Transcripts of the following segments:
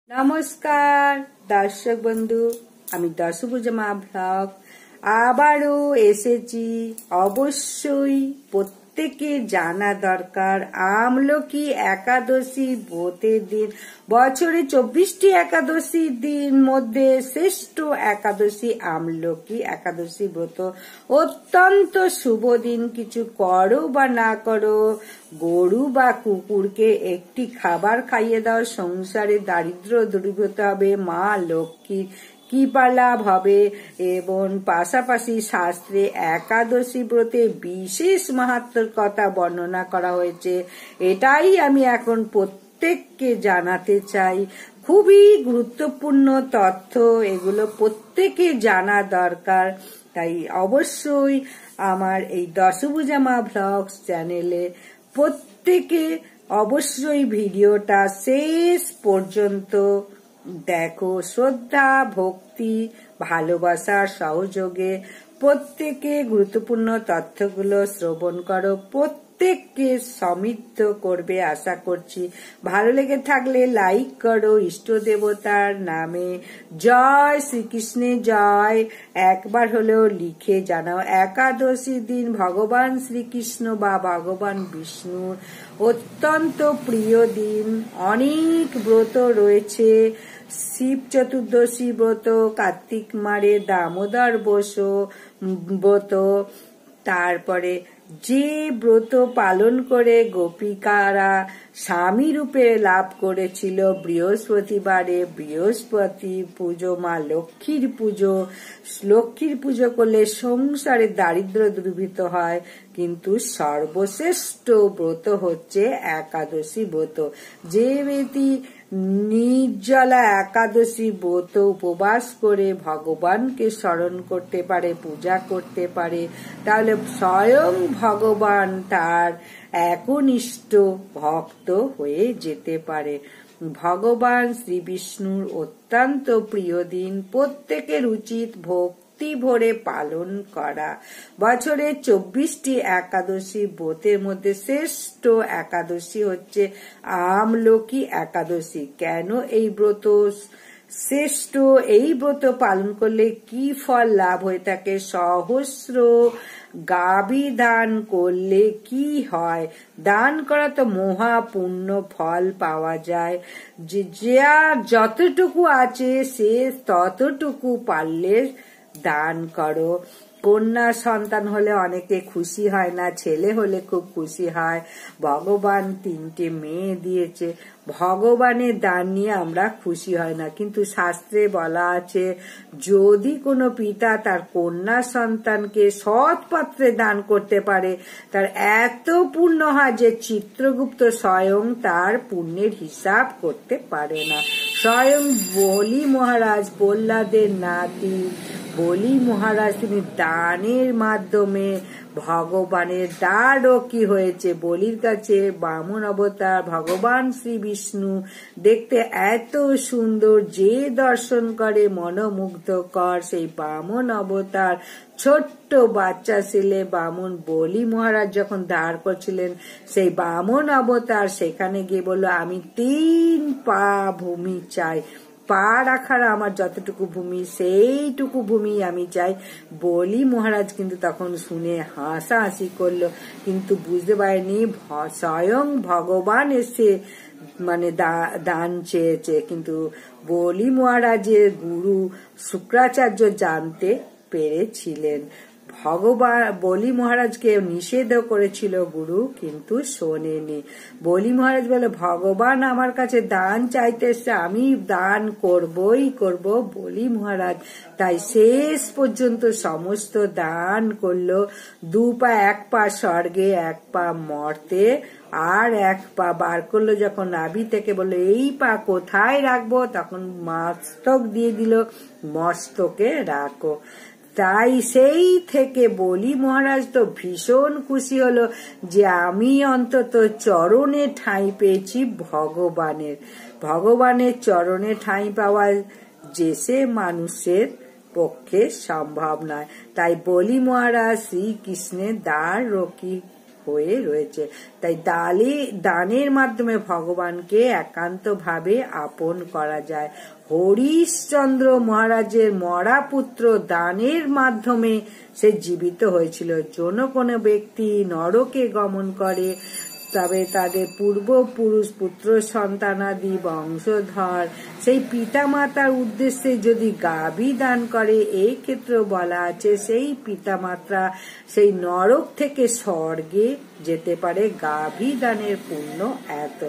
নমস্কার দর্শক বন্ধু, আমি দশভুজা মা ব্লগ আবারও এসেছি। অবশ্যই প্রত্যেকে জানা দরকার আমলকি একাদশী ব্রতের দিন। বছরে 24টি একাদশীর দিন মধ্যে শ্রেষ্ঠ একাদশী আমলকি একাদশী ব্রত। অত্যন্ত শুভ দিন। কিছু করো বা না করো, গরু বা কুকুরকে একটি খাবার খাইয়ে দাও, সংসারে দারিদ্র দূরীভূত হবে, মা লক্ষ্মীর কৃপা লাভ হবে। এবং পাশাপাশি শাস্ত্রে একাদশী ব্রতে বিশেষ মাহাত্ম্যের কথা বর্ণনা করা হয়েছে। এটাই আমি এখন প্রত্যেককে জানাতে চাই। খুবই গুরুত্বপূর্ণ তথ্য, এগুলো প্রত্যেকে জানা দরকার। তাই অবশ্যই আমার এই দশভুজা মা ব্লগস চ্যানেলে প্রত্যেকে অবশ্যই ভিডিওটা শেষ পর্যন্ত দেখো। শ্রদ্ধা, ভক্তি, ভালোবাসার সহযোগে প্রত্যেকে গুরুত্বপূর্ণ তথ্যগুলো শ্রবণ করো। প্রত্যেককে সমৃদ্ধ করবে আশা করছি। ভালো লেগে থাকলে লাইক করো। ইষ্ট দেবতার নামে জয় শ্রীকৃষ্ণের জয় একবার হলেও লিখে জানাও। একাদশী দিন ভগবান শ্রীকৃষ্ণ বা ভগবান বিষ্ণুর অত্যন্ত প্রিয় দিন। অনেক ব্রত রয়েছে। শিব চতুর্দশী ব্রত, কার্তিক মারে দামোদর ব্রত, তারপরে যে ব্রত পালন করে গোপিকারা স্বামী রূপে লাভ করেছিল বৃহস্পতিবারে, বৃহস্পতি পুজো, মা লক্ষ্মীর পুজো। লক্ষ্মীর পুজো করলে সংসারে দারিদ্র দূরীভূত হয়। কিন্তু সর্বশ্রেষ্ঠ ব্রত হচ্ছে একাদশী ব্রত। যে ব্যক্তি নির্জলা একাদশী ব্রত উপবাস করে ভগবানকে স্মরণ করতে পারে, পূজা করতে পারে, তাহলে স্বয়ং ভগবান তার একনিষ্ঠ ভক্ত হয়ে যেতে পারে। ভগবান শ্রী বিষ্ণুর অত্যন্ত প্রিয় দিন। প্রত্যেকের উচিত ভক্তি ভরে পালন করা। বছরে 24টি একাদশী ব্রতের মধ্যে শ্রেষ্ঠ একাদশী হচ্ছে আমলকি একাদশী। কেন এই ব্রত শ্রেষ্ঠ? এই ব্রত পালন করলে কি ফল লাভ হয়ে থাকে? সহস্র গাভী দান করলে কি হয়? দান করা তো মহা পুণ্য ফল পাওয়া যায়। যার যতটুকু আছে সে ততটুকু পারলে দান করো। কন্যা সন্তান হলে অনেকে খুশি হয় না, ছেলে হলে খুব খুশি হয়। ভগবান 3টে মেয়ে দিয়েছে, ভগবানের দান নিয়ে আমরা খুশি হয় না। কিন্তু শাস্ত্রে বলা আছে, যদি কোনো পিতা তার কন্যা সন্তানকে সৎ পাত্রে দান করতে পারে, তার এত পুণ্য হয় যে চিত্রগুপ্ত স্বয়ং তার পুণ্যের হিসাব করতে পারে না। স্বয়ং বলি মহারাজ, প্রহ্লাদের নাতি বলি মহারাজ, তিনি দানের মাধ্যমে ভগবানের দ্বারও কি হয়েছে। বলির কাছে বামন অবতার ভগবান শ্রী বিষ্ণু দেখতে এত সুন্দর, যে দর্শন করে মনোমুগ্ধকর। সেই বামন অবতার ছোট্ট বাচ্চা ছেলে বামন বলি মহারাজ যখন দাঁড় করছিলেন, সেই বামন অবতার সেখানে গিয়ে বলল, আমি 3 পা ভূমি চাই, পা রাখার আমার যতটুকু ভূমি সেইটুকু ভূমি আমি চাই। বলি মহারাজ কিন্তু তখন শুনে হাসাহাসি করলো, কিন্তু বুঝতে পারেনি স্বয়ং ভগবান এসে দান চেয়েছে। কিন্তু বলি মহারাজের গুরু শুক্রাচার্য জানতে পেরেছিলেন। ভগবান বলি মহারাজকে নিষেধও করেছিল গুরু, কিন্তু শোনেনি। বলি মহারাজ বলে, ভগবান আমার কাছে দান চাইতেছে, আমি দান করবই করব। বলি মহারাজ তাই শেষ পর্যন্ত সমস্ত দান করলো। 2 পা, 1 পা স্বর্গে, 1 পা মর্তে, আর 1 পা বার করলো যখন নাভি থেকে। বললো, এই পা কোথায় রাখবো? তখন মস্তক দিয়ে দিল, মস্তকে রাখো। তাই সেই থেকে বলি মহারাজ তো ভীষণ খুশি হলো যে আমি অন্তত চরণে ঠাঁই পেয়েছি ভগবানের। ভগবানের চরণে ঠাঁই পাওয়া যে সে মানুষের পক্ষে সম্ভব নয়। তাই বলি মহারাজ শ্রীকৃষ্ণের দ্বার হয়ে রয়েছে। তাই দানের মাধ্যমে ভগবানকে একান্তভাবে আপন করা যায়। হরিশ্চন্দ্র মহারাজের মরা পুত্র দানের মাধ্যমে সে জীবিত হয়েছিল। যৌন কোনো ব্যক্তি নরকে গমন করে, তবে তাদের পূর্বপুরুষ পুত্র সন্তানাদি বংশধর সেই পিতামাতার উদ্দেশ্যে যদি গাভী দান করে, এই ক্ষেত্রে বলা আছে সেই পিতামাতা সেই নরক থেকে স্বর্গে যেতে পারে। গাভী দানের পুণ্য এত।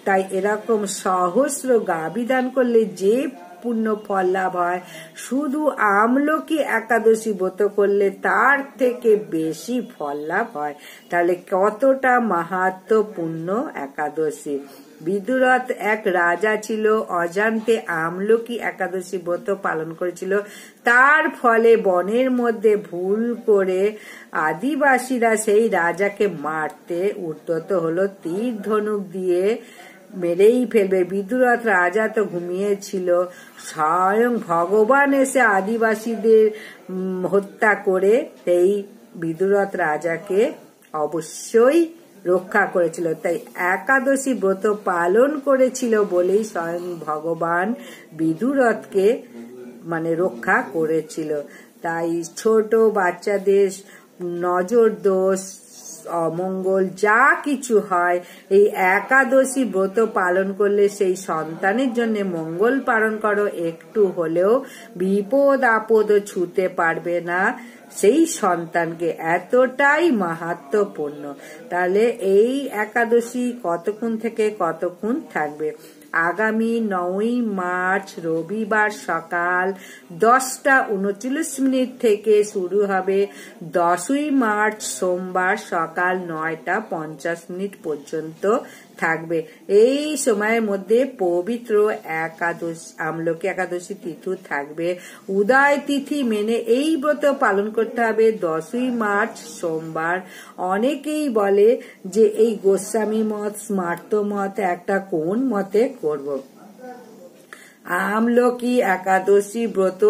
তাই এরকম সহস্র গাভী দান করলে যে পুণ্য ফল লাভ হয়, শুধু আমলকি একাদশী ব্রত করলে তার থেকে বেশি ফল লাভ হয়। তাহলে কতটা মাহাত্ম্যপূর্ণ একাদশী। বিদুরথ এক রাজা ছিল, অজান্তে আমলকি একাদশী ব্রত পালন করেছিল। তার ফলে বনের মধ্যে ভুল করে আদিবাসীরা সেই রাজাকে মারতে উদ্যত হলো। তীর ধনুক দিয়ে মেরেই ফেলবে। বিদুরথ রাজা তো ঘুমিয়েছিল, স্বয়ং ভগবান এসে আদিবাসীদের হত্যা করে সেই বিদুরথ রাজাকে অবশ্যই রক্ষা করেছিল। তাই একাদশী ব্রত পালন করেছিল বলেই স্বয়ং ভগবান বিদুরথকে রক্ষা করেছিল। তাই ছোট বাচ্চাদের নজর দোষ, অমঙ্গল যা কিছু হয়, এই একাদশী ব্রত পালন করলে সেই সন্তানের জন্য মঙ্গল পালন করো। একটু হলেও বিপদ আপদ ছুঁতে পারবে না সেই সন্তানকে, এতটাই মাহাত্ম্যপূর্ণ। তাহলে এই একাদশী কতক্ষণ থেকে কতক্ষণ থাকবে? আগামী 9ই মার্চ রবিবার সকাল 10:39 থেকে শুরু হবে। 10ই মার্চ সোমবার সকাল 9:50 পর্যন্ত থাকবে। এই সময়ের মধ্যে পবিত্র একাদশী, আমলকি একাদশী তিথি থাকবে। উদয় তিথি মেনে এই ব্রত পালন করতে হবে। 10ই মার্চ সোমবার। অনেকেই বলে যে এই গোস্বামী মত, স্মার্ত মত একটা কোন মতে করব? আমলকি একাদশী ব্রত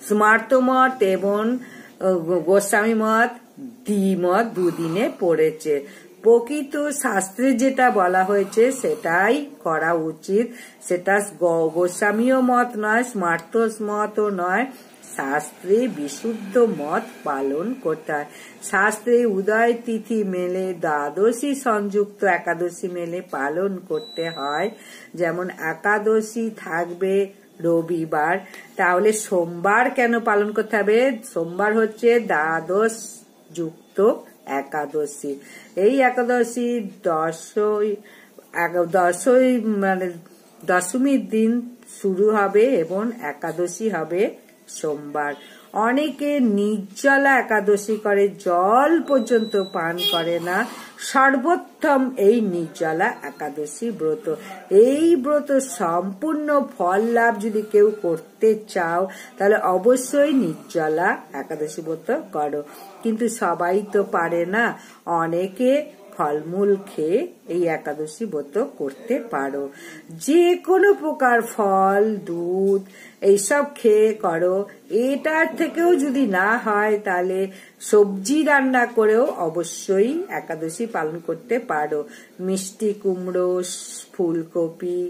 স্মার্ত মত এবং গোস্বামী মত দ্বিমত দুদিনে পড়েছে। প্রকৃত শাস্ত্রে যেটা বলা হয়েছে সেটাই করা উচিত। সেটা গোস্বামীয় মত নয়, স্মার্ত মতও নয়। শাস্ত্রে বিশুদ্ধ মত পালন করতে হয়। শাস্ত্রে উদয় তিথি মেলে দ্বাদশী সংযুক্ত একাদশী মেলে পালন করতে হয়। যেমন একাদশী থাকবে রবিবার, তাহলে সোমবার কেন পালন করতে হবে? সোমবার হচ্ছে দ্বাদশ যুক্ত একাদশী। এই একাদশী দশমীর দিন শুরু হবে এবং একাদশী হবে সোমবার। অনেকে নির্জলা একাদশী করে, জল পর্যন্ত পান করে না। সর্বোত্তম এই নির্জলা একাদশী ব্রত। এই ব্রত সম্পূর্ণ ফল লাভ যদি কেউ করতে চাও, তাহলে অবশ্যই নির্জলা একাদশী ব্রত করো। কিন্তু সবাই তো পারে না। অনেকে ফলমূল খেয়ে এই একাদশী ব্রত করতে পারো। যে কোনো প্রকার ফল, দুধ এইসব খেয়ে করো। এটার থেকেও যদি না হয়, তাহলে সবজি রান্না করেও অবশ্যই একাদশী পালন করতে পারো। মিষ্টি কুমড়ো, ফুলকপি,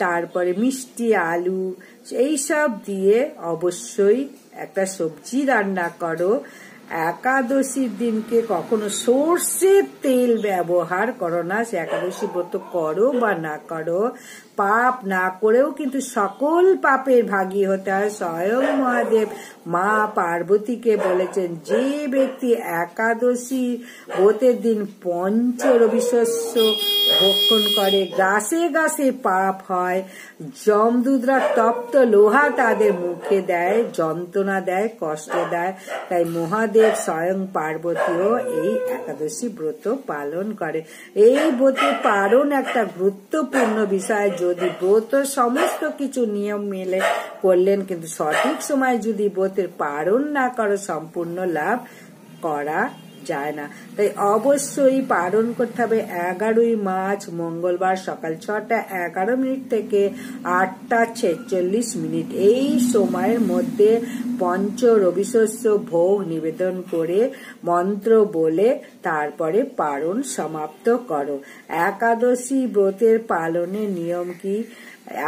তারপরে মিষ্টি আলু, এইসব দিয়ে অবশ্যই একটা সবজি রান্না করো। একাদশীর দিনকে কখনো সর্ষের তেল ব্যবহার করো না। সে একাদশী ব্রত করো বা না করো, পাপ না করেও কিন্তু সকল পাপের ভাগী হতে হয়। স্বয়ং মহাদেব মা পার্বতীকে বলেছেন, যে ব্যক্তি একাদশী ব্রতের দিন পঞ্চ রবি শস্য ভক্ষণ করে, গাছে গাছে পাপ হয়। যমদূতরা তপ্ত লোহা তাদের মুখে দেয়, যন্ত্রণা দেয়, কষ্ট দেয়। তাই মহাদেব স্বয়ং পার্বতীও এই একাদশী ব্রত পালন করে। এই ব্রতের পালন একটা গুরুত্বপূর্ণ বিষয়। যদি ব্রত সমস্ত কিছু নিয়ম মেলে করলেন, কিন্তু সঠিক সময় যদি ব্রতের পালন না করো, সম্পূর্ণ লাভ করা যায় না। তাই অবশ্যই পালন করতে হবে 11ই মার্চ মঙ্গলবার সকাল 6:11 থেকে 8:46। এই সময়ের মধ্যে পঞ্চ রবিশস্য ভোগ নিবেদন করে মন্ত্র বলে তারপরে পালন সমাপ্ত করো। একাদশী ব্রতের পালনের নিয়ম কি?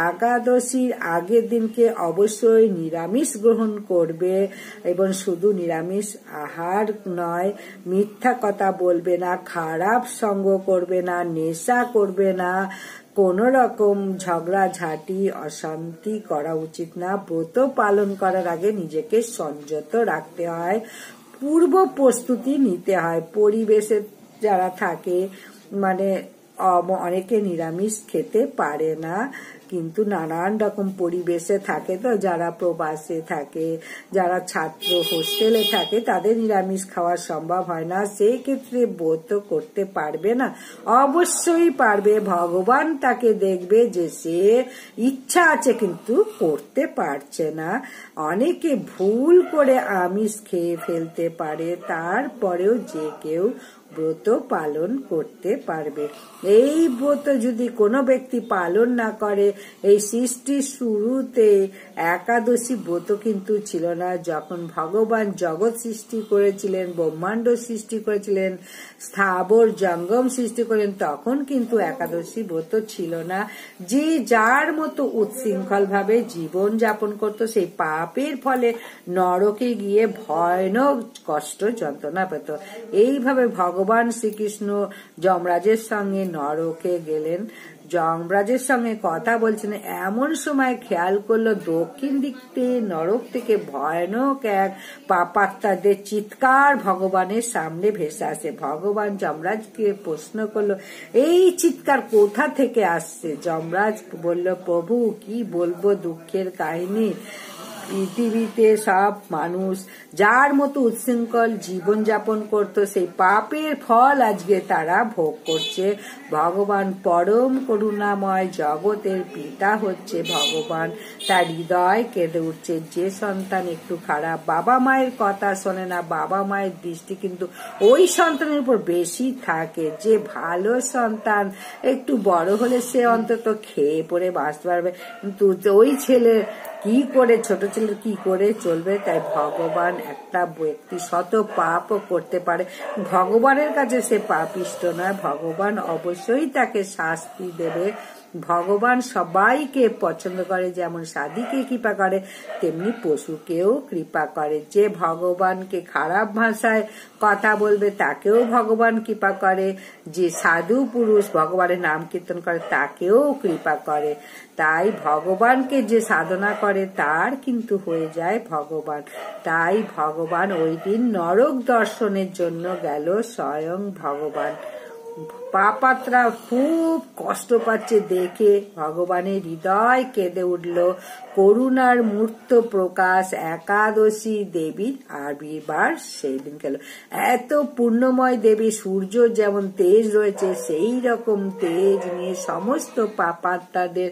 একাদশীর আগের দিনকে অবশ্যই নিরামিষ গ্রহণ করবে এবং শুধু নিরামিষ আহার নয়, মিথ্যা কথা বলবে না, খারাপ সঙ্গ করবে না, নেশা করবে না, কোন রকম ঝগড়াঝাটি অশান্তি করা উচিত না। ব্রত পালন করার আগে নিজেকে সংযত রাখতে হয়, পূর্ব প্রস্তুতি নিতে হয়। পরিবেশে যারা থাকে মানে অনেকে নিরামিষ খেতে পারে না, কিন্তু নানান রকম পরিবেশে থাকে, তো যারা প্রবাসে থাকে, যারা ছাত্র হোস্টেলে থাকে, তাদের নিরামিষ খাওয়া সম্ভব হয় না, সেই ক্ষেত্রে ব্রত করতে পারবে না? অবশ্যই পারবে। ভগবান তাকে দেখবে যে সে ইচ্ছা আছে কিন্তু করতে পারছে না। অনেকে ভুল করে আমিষ খেয়ে ফেলতে পারে, তারপরেও যে কেউ ব্রত পালন করতে পারবে। এই ব্রত যদি কোনো ব্যক্তি পালন না করে, এই সৃষ্টির শুরুতে একাদশী ব্রত কিন্তু ছিল না। যখন ভগবান জগৎ সৃষ্টি করেছিলেন, ব্রহ্মাণ্ড সৃষ্টি করেছিলেন, স্থাবর জঙ্গম সৃষ্টি করেন, তখন কিন্তু একাদশী ব্রত ছিল না। যে যার মতো উচ্ছৃঙ্খল ভাবে জীবন যাপন করত, সেই পাপের ফলে নরকে গিয়ে ভয়ানক কষ্ট যন্ত্রণা পেত। এইভাবে ভগবান শ্রীকৃষ্ণ যমরাজের সঙ্গে নরকে গেলেন, যমরাজের সঙ্গে কথা বলছেন, এমন সময় খেয়াল করলো দক্ষিণ দিক থেকে নরক থেকে ভয়ানক এক পাপাত্মাদের চিৎকার ভগবানের সামনে ভেসে আসে। ভগবান যমরাজকে প্রশ্ন করলো, এই চিৎকার কোথা থেকে আসছে? যমরাজ বলল, প্রভু কি বলবো দুঃখের কাহিনী। পৃথিবীতে সব মানুষ যার মতো উচ্ছৃঙ্খল জীবনযাপন করত, সেই পাপের ফল আজকে তারা ভোগ করছে। ভগবান পরম করুণাময়, জগতের পিতা হচ্ছে ভগবান, তার হৃদয় কেঁদে উঠছে। যে সন্তান একটু খারাপ, বাবা মায়ের কথা শোনে না, বাবা মায়ের দৃষ্টি কিন্তু ওই সন্তানের উপর বেশি থাকে। যে ভালো সন্তান একটু বড় হলে সে অন্তত খেয়ে পরে বাঁচতে পারবে, কিন্তু ওই ছেলে কি করে, ছোট ছেলে কি করে চলবে? তাই ভগবান একটা ব্যক্তি শত পাপও করতে পারে, ভগবানের কাছে সে পাপিষ্ট নয়, ভগবান অবশ্যই তাকে শাস্তি দেবে। ভগবান সবাইকে পছন্দ করে, যেমন সাধীকে কৃপা করে তেমনি পশুকেও কৃপা করে। যে ভগবানকে খারাপ ভাষায় কথা বলবে তাকেও ভগবান কৃপা করে, যে সাধু পুরুষ ভগবানের নাম কীর্তন করে তাকেও কৃপা করে। তাই ভগবানকে যে সাধনা করে তার কিন্তু হয়ে যায় ভগবান। তাই ভগবান ওই দিন নরক দর্শনের জন্য গেল স্বয়ং ভগবান। পাপাত্রা খুব কষ্ট পাচ্ছে দেখে ভগবানের হৃদয় কেঁদে উঠল। করুণার মূর্ত প্রকাশ, একাদশী দেবীর আবির্ভাব সেই দিন গেল। এত পূর্ণময় দেবী, সূর্য যেমন তেজ রয়েছে সেই রকম তেজ নিয়ে সমস্ত পাপাত্মাদের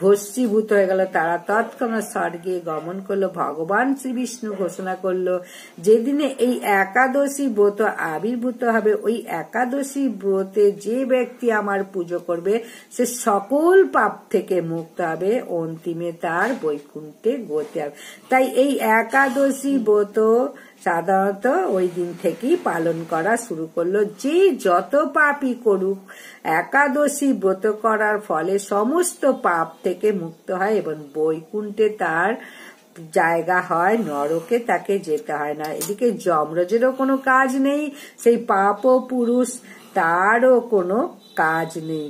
ভস্মীভূত হয়ে গেল। তারা তৎক্ষণাৎ স্বর্গে গমন করলো। ভগবান শ্রী বিষ্ণু ঘোষণা করলো, যেদিনে এই একাদশী ব্রত আবির্ভূত হবে, ওই একাদশী ব্রতে যে ব্যক্তি আমার পুজো করবে সে সকল পাপ থেকে মুক্ত হবে, অন্তিমে তার বৈকুণ্ঠে গতি হবে। তাই এই একাদশী ব্রত সাধারণত ওই দিন থেকেই পালন করা শুরু করলো। যে যত পাপই করুক, একাদশী ব্রত করার ফলে সমস্ত পাপ থেকে মুক্ত হয় এবং বৈকুণ্ঠে তার জায়গা হয়, নরকে তাকে যেতে হয় না। এদিকে যমরাজেরও কোনো কাজ নেই, সেই পাপ পুরুষ তারও কোনো কাজ নেই।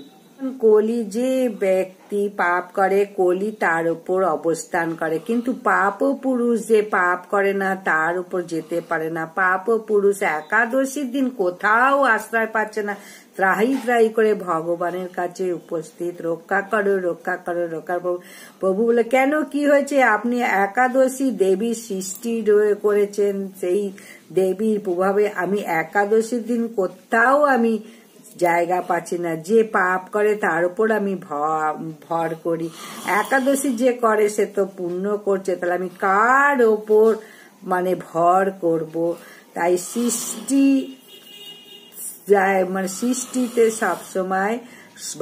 কলি যে ব্যক্তি পাপ করে, কলি তার উপর অবস্থান করে, কিন্তু পাপ পুরুষ যে পাপ করে না তার উপর যেতে পারে না। পাপ পুরুষ একাদশীর দিন কোথাও আশ্রয় পাচ্ছে না, ত্রাহি ত্রাহি করে ভগবানের কাছে উপস্থিত, রক্ষা করো রক্ষা করো রক্ষা করো। প্রভু বলে, কেন কি হয়েছে? আপনি একাদশী দেবীর সৃষ্টি করেছেন, সেই দেবীর প্রভাবে আমি একাদশীর দিন কোথাও আমি জায়গা পাচ্ছি না। যে পাপ করে তার উপর আমি ভর করি, একাদশী যে করে সে তো পুণ্য করছে, তাহলে আমি কার ওপর ভর করব? তাই সৃষ্টিতে সবসময়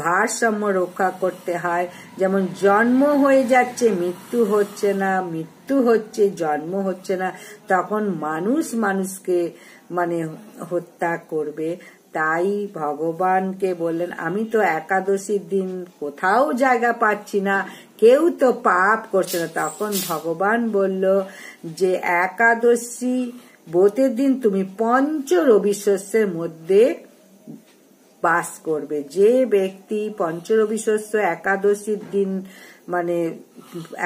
ভারসাম্য রক্ষা করতে হয়। যেমন জন্ম হয়ে যাচ্ছে, মৃত্যু হচ্ছে না, মৃত্যু হচ্ছে, জন্ম হচ্ছে না, তখন মানুষকে হত্যা করবে। তাই ভগবানকে বললেন, আমি তো একাদশীর দিন কোথাও জায়গা পাচ্ছি না, কেউ তো পাপ করছে না। তখন ভগবান বলল যে একাদশী ব্রতের দিন তুমি পঞ্চ রবি শস্যের মধ্যে বাস করবে। যে ব্যক্তি পঞ্চরবি শস্য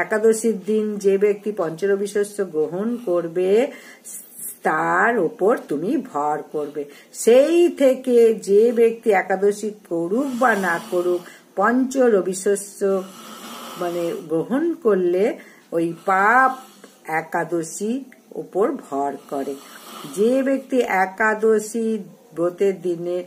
একাদশীর দিন যে ব্যক্তি পঞ্চরবি শস্য গ্রহণ করবে তার ওপর তুমি ভর করবে। সেই থেকে যে ব্যক্তি একাদশী করুক বা না করুক, পঞ্চরবি শস্য গ্রহণ করলে ওই পাপ একাদশী ওপর ভর করে। যে ব্যক্তি একাদশী ব্রতের দিনে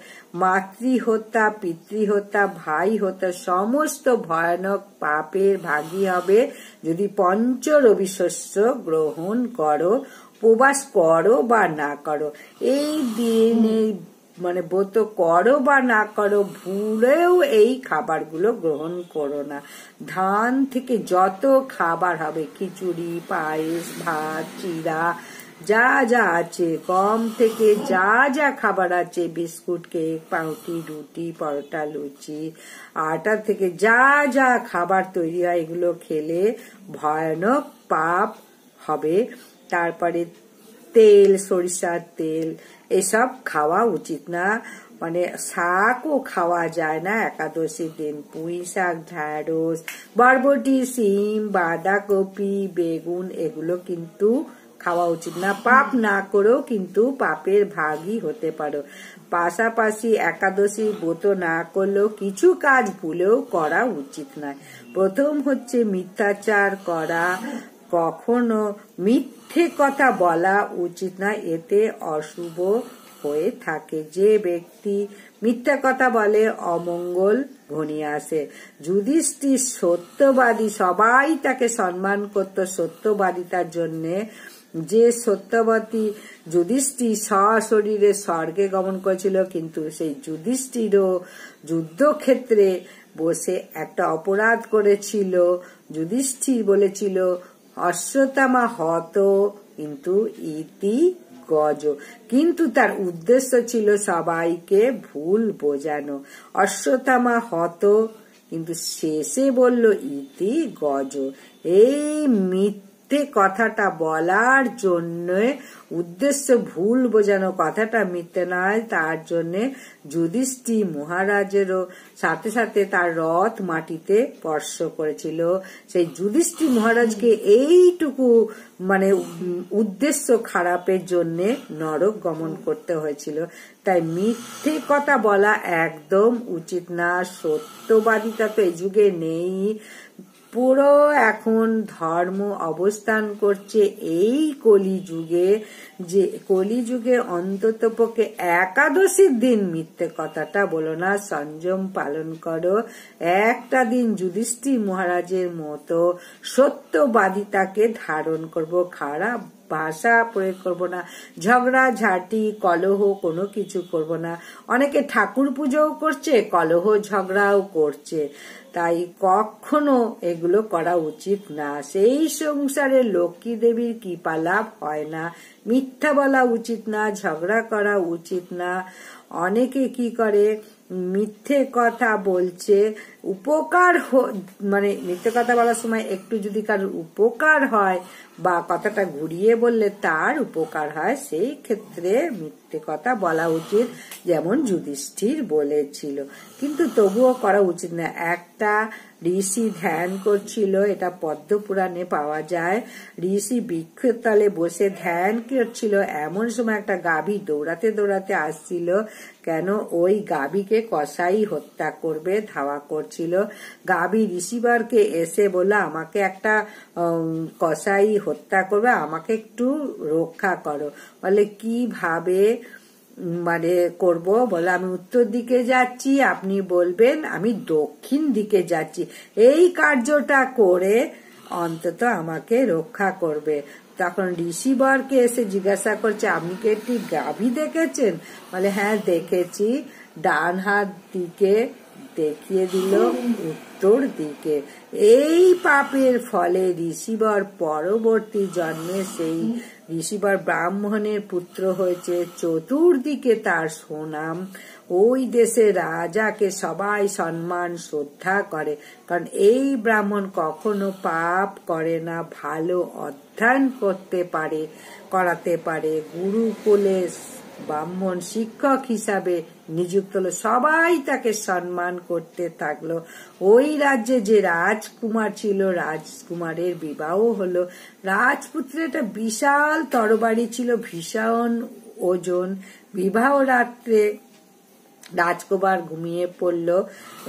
মাতৃহত্যা, পিতৃহত্যা, ভাই হত্যা সমস্ত ভয়ানক পাপের ভাগী হবে। যদি পঞ্চরবি শস্য গ্রহণ করো, উপবাস করো বা না করো, এই দিনে ব্রত করো বা না করো, ভুলেও এই খাবারগুলো গ্রহণ করো না। ধান থেকে যত খাবার হবে, খিচুড়ি, পায়েস, ভাত, চিড়া, যা যা আছে, গম থেকে যা যা খাবার আছে, বিস্কুট, কেক, পাউরুটি, রুটি, পরোটা, লুচি, আটা থেকে যা যা খাবার তৈরি হয়, এগুলো খেলে ভয়ানক পাপ হবে। তারপরে তেল, সরিষার তেল এসব খাওয়া উচিত না। শাকও খাওয়া যায় না একাদশীর দিন। পুঁই শাক, ঢ্যাঁড়স, বরবটি, শিম, বাঁধাকপি, বেগুন এগুলো কিন্তু খাওয়া উচিত না। পাপ না করেও কিন্তু পাপের ভাগী হতে পারো। পাশাপাশি একাদশী ব্রত না করলেও কিছু কাজ ভুলেও করা উচিত নয়। প্রথম হচ্ছে মিথ্যাচার করা, কখনো মিথ্যে কথা বলা উচিত না, এতে অশুভ হয়ে থাকে। যে ব্যক্তি মিথ্যা কথা বলে অমঙ্গল ঘনিয়ে আসে। যুধিষ্ঠির সত্যবাদী, সবাই তাকে সম্মান করত সত্যবাদিতার জন্যে। যে সত্যবতী যুধিষ্ঠির সশরীরে স্বর্গে গমন করেছিল, কিন্তু সেই যুধিষ্ঠিরও যুদ্ধক্ষেত্রে বসে একটা অপরাধ করেছিল। যুধিষ্ঠির বলেছিল অশ্বত্থামা হত কিন্তু ইতি গজ, কিন্তু তার উদ্দেশ্য ছিল সবাইকে ভুল বোঝানো। অশ্বত্থামা হত কিন্তু শেষে বলল ইতি গজ। এই মিথ্যে কথাটা বলার জন্য, উদ্দেশ্য ভুল বোঝানো, কথাটা মিথ্যে নয়, তার জন্য যুধিষ্ঠির মহারাজেরও সাথে সাথে তার রথ মাটিতে স্পর্শ করেছিল। সেই যুধিষ্ঠির মহারাজকে এইটুকু উদ্দেশ্য খারাপের জন্য নরক গমন করতে হয়েছিল। তাই মিথ্যে কথা বলা একদম উচিত না। সত্যবাদিতা তো এই যুগে নেই। পুরো এখন ধর্ম অবস্থান করছে এই কলিযুগে। যে কলিযুগে অন্তত পক্ষে একাদশীর দিন মিথ্যে কথাটা বলো না, সংযম পালন করো। একটা দিন যুধিষ্ঠির মহারাজের মতো সত্যবাদিতাকে ধারণ করবো, খারাপ ভাষা প্রয়োগ করবো না, ঝগড়া ঝাঁটি কলহ কোনো কিছু করবো না। অনেকে ঠাকুর পুজোও করছে, কলহ ঝগড়াও করছে, তাই কখনো এগুলো করা উচিত না। সেই সংসারে লক্ষ্মী দেবীর কৃপা লাভ হয় না। মিথ্যা বলা উচিত না, ঝগড়া করা উচিত না। অনেকে কি করে, মিথ্যে কথা বলছে, উপকার মিথ্যে কথা বলার সময় একটু যদি কারোর উপকার হয় বা কথাটা ঘুরিয়ে বললে তার উপকার হয়, সেই ক্ষেত্রে মিথ্যে কথা বলা উচিত, যেমন যুধিষ্ঠির বলেছিল। কিন্তু তবুও করা উচিত না। একটা ঋষি ধ্যান করছিল, এটা পদ্মপুরাণে পাওয়া যায়। ঋষি বৃক্ষের তলে বসে ধ্যান করছিল, এমন সময় একটা গাভী দৌড়াতে দৌড়াতে আসছিল। কেন? ওই গাভীকে কসাই হত্যা করবে ধাওয়া করছিল। গাভী ঋষিবরকে এসে বলল, আমাকে একটা কসাই হত্যা করবে, আমাকে একটু রক্ষা করো। বলে কিভাবে করব? বলে আমি উত্তর দিকে যাচ্ছি, আপনি বলবেন আমি দক্ষিণ দিকে যাচ্ছি। এই কার্যটা করে অন্তত আমাকে রক্ষা করবে। তখন ঋষিবরকে এসে জিজ্ঞাসা করছে, আপনি কি একটি গাভী দেখেছেন? বলে, হ্যাঁ দেখেছি। ডান হাত দিকে দেখিয়ে দিল উত্তর দিকে। এই পাপের ফলে ঋষিবর পরবর্তী জন্মে সেই ঋষিবর ব্রাহ্মণের পুত্র হয়েছে। চতুর্দিকে তার সুনাম। ওই দেশে রাজাকে সবাই সম্মান শ্রদ্ধা করে, কারণ এই ব্রাহ্মণ কখনো পাপ করে না, ভালো অধ্যয়ন করাতে পারে। গুরুকুলে ব্রাহ্মণ শিক্ষক হিসাবে নিযুক্ত হলো, সবাই তাকে সম্মান করতে থাকলো। ওই রাজ্যে যে রাজকুমার ছিল, রাজকুমারের বিবাহ হলো। রাজপুত্রের একটা বিশাল তরবারি ছিল, ভীষণ ওজন। বিবাহ রাত্রে রাজকুমার ঘুমিয়ে পড়ল